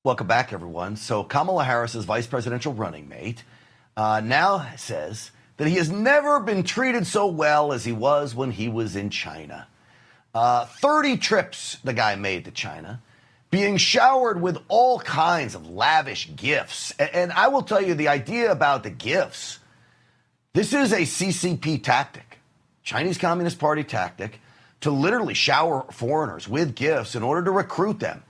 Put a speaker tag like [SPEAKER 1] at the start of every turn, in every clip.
[SPEAKER 1] Welcome back, everyone. So Kamala Harris's vice presidential running mate now says that he has never been treated so well as he was when he was in China. 30 trips the guy made to China, being showered with all kinds of lavish gifts. And I will tell you the idea about the gifts. This is a CCP tactic, Chinese Communist Party tactic, to literally shower foreigners with gifts in order to recruit them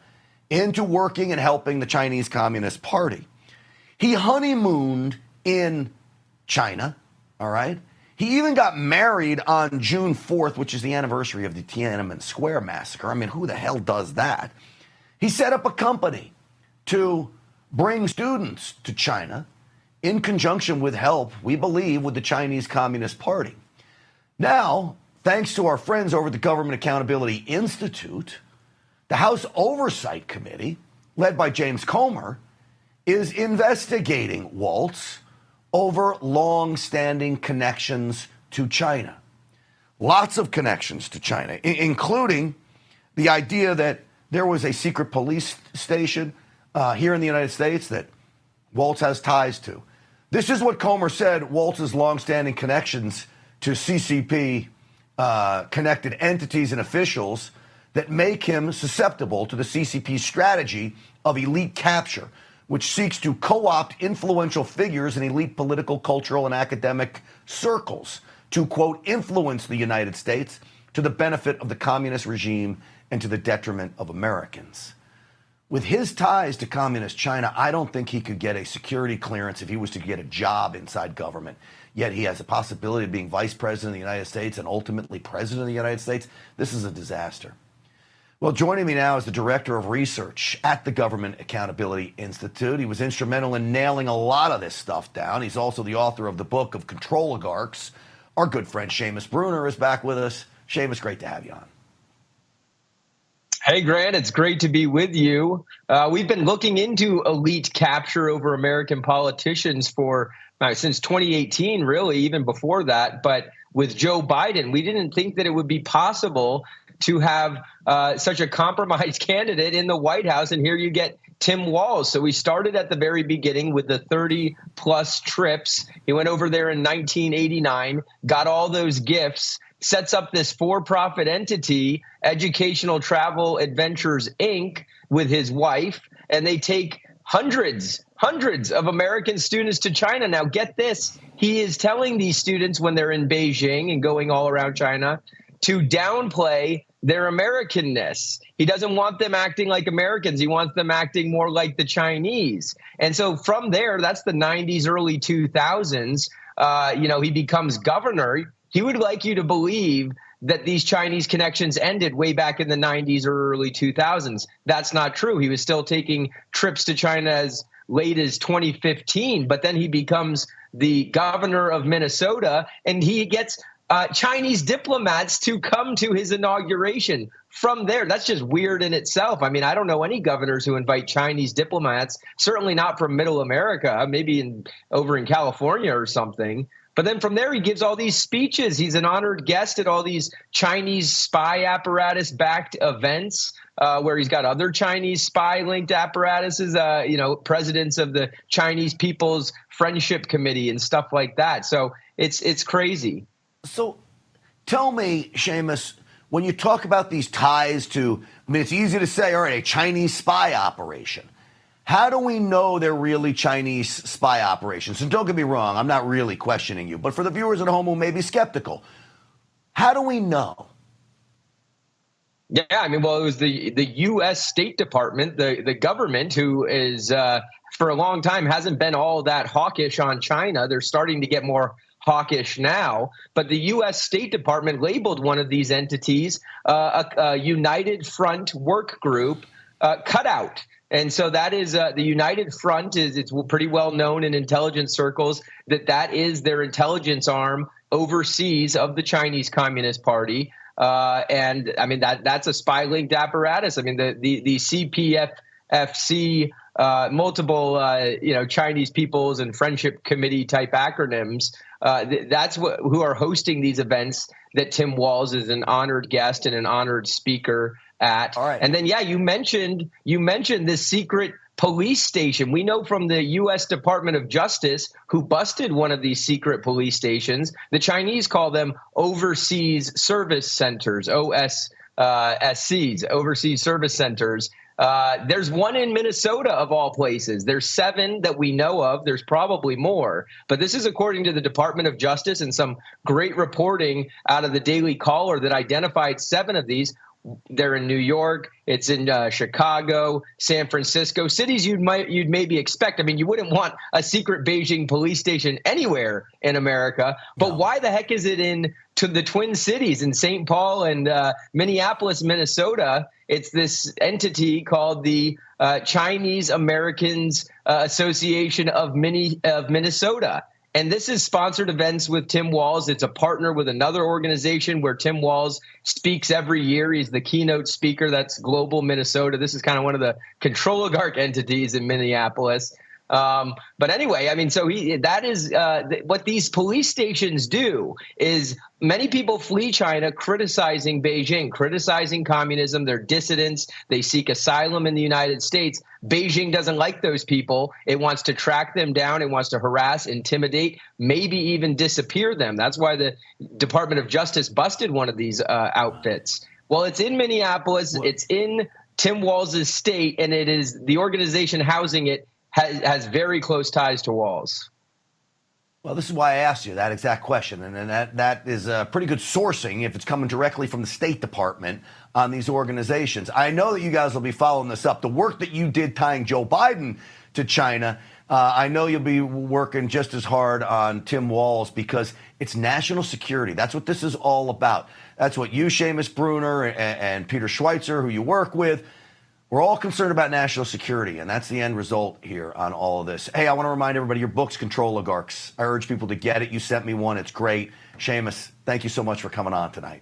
[SPEAKER 1] into working and helping the Chinese Communist Party. He honeymooned in China, all right? He even got married on June 4th, which is the anniversary of the Tiananmen Square massacre. I mean, who the hell does that? He set up a company to bring students to China in conjunction with help, we believe, with the Chinese Communist Party. Now, thanks to our friends over at the Government Accountability Institute, the House Oversight Committee, led by James Comer, is investigating Walz over long-standing connections to China. Lots of connections to China, including the idea that there was a secret police station here in the United States that Walz has ties to. This is what Comer said Walz's long-standing connections to CCP connected entities and officials that make him susceptible to the CCP strategy of elite capture, which seeks to co-opt influential figures in elite political, cultural, and academic circles to, quote, influence the United States to the benefit of the communist regime and to the detriment of Americans. With his ties to communist China, I don't think he could get a security clearance if he was to get a job inside government. Yet he has a possibility of being vice president of the United States and ultimately president of the United States. This is a disaster. Well, joining me now is the director of research at the Government Accountability Institute. He was instrumental in nailing a lot of this stuff down. He's also the author of the book of Controligarchs. Our good friend Seamus Bruner is back with us. Seamus, great to have you on.
[SPEAKER 2] Hey, Grant, it's great to be with you. We've been looking into elite capture over American politicians for since 2018, really, even before that. But with Joe Biden, we didn't think that it would be possible to have such a compromised candidate in the White House. And here you get Tim Walz. So we started at the very beginning with the 30 plus trips. He went over there in 1989, got all those gifts, sets up this for-profit entity, Educational Travel Adventures, Inc., with his wife, and they take hundreds of American students to China. Now, get this. He is telling these students when they're in Beijing and going all around China to downplay their Americanness. He doesn't want them acting like Americans. He wants them acting more like the Chinese. And so from there, that's the 90s, early 2000s. He becomes governor. He would like you to believe that these Chinese connections ended way back in the 90s or early 2000s. That's not true. He was still taking trips to China as late as 2015, but then he becomes the governor of Minnesota, and he gets Chinese diplomats to come to his inauguration. From there, that's just weird in itself. I mean, I don't know any governors who invite Chinese diplomats, certainly not from Middle America, maybe over in California or something. But then from there, he gives all these speeches. He's an honored guest at all these Chinese spy apparatus-backed events where he's got other Chinese spy-linked apparatuses, presidents of the Chinese People's Friendship Committee and stuff like that. So it's crazy.
[SPEAKER 1] So tell me, Seamus, when you talk about these ties to, it's easy to say, all right, a Chinese spy operation. How do we know they're really Chinese spy operations? And don't get me wrong, I'm not really questioning you, but for the viewers at home who may be skeptical, how do we know?
[SPEAKER 2] Yeah, it was the U.S. State Department, the government, who is for a long time hasn't been all that hawkish on China. They're starting to get more hawkish now, but the U.S. State Department labeled one of these entities a United Front work group cutout. And so that is the United Front it's pretty well known in intelligence circles that is their intelligence arm overseas of the Chinese Communist Party. And I mean, that's a spy linked apparatus. I mean, the CPFC, multiple, Chinese People's and Friendship Committee type acronyms. That's who are hosting these events that Tim Walz is an honored guest and an honored speaker at.
[SPEAKER 1] All right.
[SPEAKER 2] And then, you mentioned this secret police station. We know from the U.S. Department of Justice, who busted one of these secret police stations, the Chinese call them overseas service centers, OSCs, overseas service centers. There's one in Minnesota, of all places. There's 7 that we know of. There's probably more. But this is according to the Department of Justice and some great reporting out of the Daily Caller that identified 7 of these. They're in New York. It's in Chicago, San Francisco, cities you'd maybe expect. I mean, you wouldn't want a secret Beijing police station anywhere in America. But why the heck is it in to the Twin Cities in St. Paul and Minneapolis, Minnesota? It's this entity called the Chinese Americans Association of Minnesota. And this is sponsored events with Tim Walz. It's a partner with another organization where Tim Walz speaks every year. He's the keynote speaker. That's Global Minnesota. This is kind of one of the Controligarch entities in Minneapolis. But anyway, I mean, so that is what these police stations do is many people flee China criticizing Beijing, criticizing communism. They're dissidents. They seek asylum in the United States. Beijing doesn't like those people. It wants to track them down. It wants to harass, intimidate, maybe even disappear them. That's why the Department of Justice busted one of these outfits. Well, it's in Minneapolis. It's in Tim Walz's state, and it is the organization housing it has very close ties to Walz.
[SPEAKER 1] Well, this is why I asked you that exact question, and that is pretty good sourcing if it's coming directly from the State Department on these organizations. I know that you guys will be following this up. The work that you did tying Joe Biden to China, I know you'll be working just as hard on Tim Walz because it's national security. That's what this is all about. That's what you, Seamus Bruner, and Peter Schweizer, who you work with, we're all concerned about national security, and that's the end result here on all of this. Hey, I want to remind everybody, your book's Controligarchs. I urge people to get it. You sent me one. It's great. Seamus, thank you so much for coming on tonight.